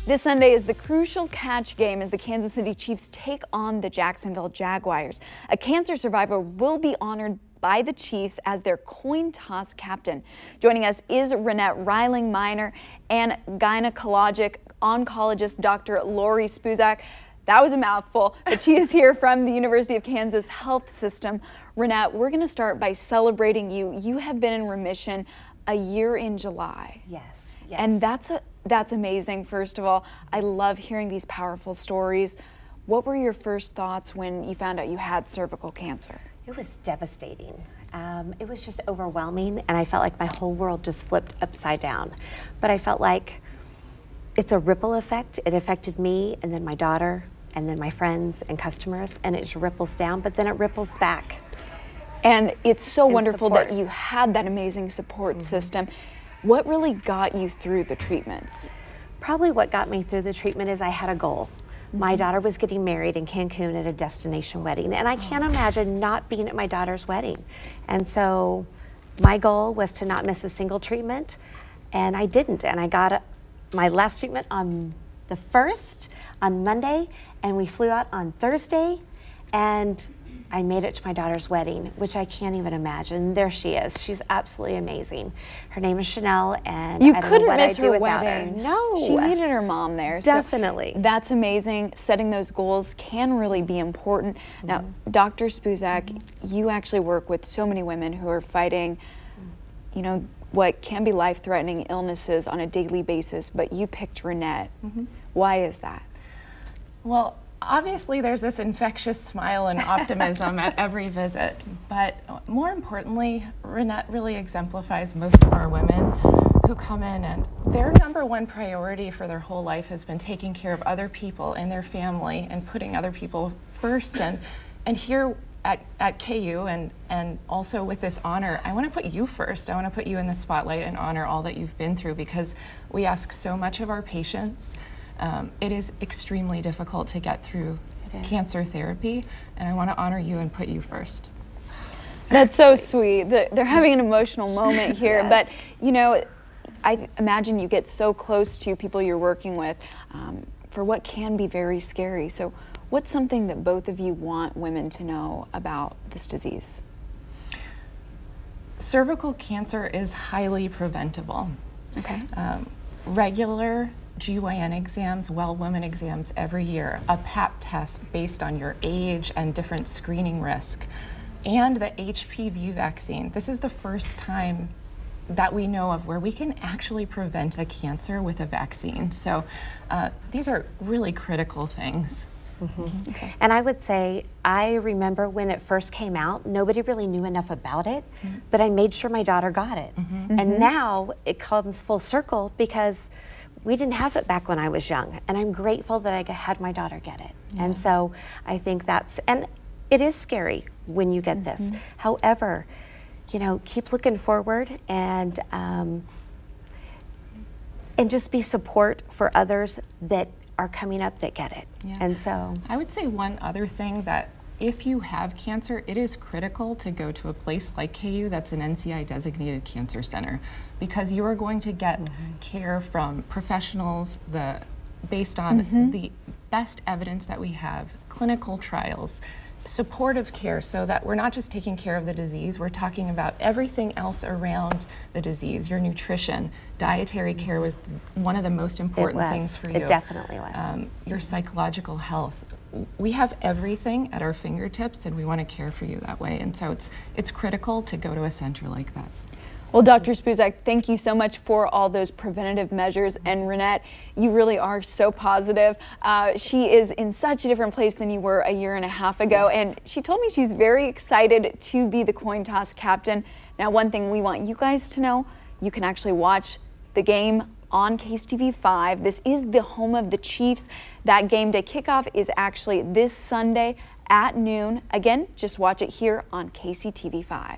This Sunday is the crucial catch game as the Kansas City Chiefs take on the Jacksonville Jaguars. A cancer survivor will be honored by the Chiefs as their coin toss captain. Joining us is Rynette Reiling-Minor and gynecologic oncologist Dr. Lori Spuzak. That was a mouthful, but she is here from the University of Kansas Health System. Rynette, we're going to start by celebrating you. You have been in remission a year in July. Yes. And that's amazing. First of all, I love hearing these powerful stories. What were your first thoughts when you found out you had cervical cancer? It was devastating. It was just overwhelming, and I felt like my whole world just flipped upside down. But I felt like it's a ripple effect. It affected me, and then my daughter, and then my friends and customers, and it just ripples down, but then it ripples back. And it's so wonderful that you had that amazing support system. What really got you through the treatments? Probably what got me through the treatment is I had a goal. My daughter was getting married in Cancun at a destination wedding, and I can't imagine not being at my daughter's wedding. And so my goal was to not miss a single treatment, and I didn't. And I got my last treatment on the 1st, on Monday, and we flew out on Thursday, and I made it to my daughter's wedding, which I can't even imagine. There she is. She's absolutely amazing. Her name is Chanel, and you I don't couldn't know what miss I'd do her without wedding. her. No, she needed her mom there. Definitely. So that's amazing. Setting those goals can really be important. Now, Dr. Spuzak, you actually work with so many women who are fighting, you know, what can be life-threatening illnesses on a daily basis, but you picked Rynette. Why is that? Well, obviously there's this infectious smile and optimism at every visit, but more importantly, Rynette really exemplifies most of our women who come in, and their #1 priority for their whole life has been taking care of other people and their family and putting other people first. And here at KU and also with this honor, I want to put you first. I want to put you in the spotlight and honor all that you've been through, because we ask so much of our patients. It is extremely difficult to get through cancer therapy, and I want to honor you and put you first. That's so sweet. They're having an emotional moment here, Yes. but you know, I imagine you get so close to people you're working with for what can be very scary. So what's something that both of you want women to know about this disease? Cervical cancer is highly preventable. Okay. Regular GYN exams, well woman exams every year, a pap test based on your age and different screening risk, and the HPV vaccine. This is the first time that we know of where we can actually prevent a cancer with a vaccine. So these are really critical things. Okay. And I would say, I remember when it first came out, nobody really knew enough about it, but I made sure my daughter got it. And now it comes full circle because we didn't have it back when I was young, and I'm grateful that I had my daughter get it. And so I think that's, and it is scary when you get this. However, you know, keep looking forward and just be support for others that are coming up that get it. And so I would say one other thing, that if you have cancer, it is critical to go to a place like KU that's an NCI designated cancer center, because you are going to get care from professionals based on the best evidence that we have, clinical trials, supportive care, so that we're not just taking care of the disease, we're talking about everything else around the disease. Your nutrition, dietary care was one of the most important things for you. It definitely was. Your psychological health. We have everything at our fingertips, and we want to care for you that way. And so it's critical to go to a center like that. Well, Dr. Spuzak, thank you so much for all those preventative measures. And Rynette, you really are so positive. She is in such a different place than you were a year and a half ago. And she told me she's very excited to be the coin toss captain. Now, one thing we want you guys to know, you can actually watch the game on KCTV5. This is the home of the Chiefs. That game day kickoff is actually this Sunday at noon. Again, just watch it here on KCTV5.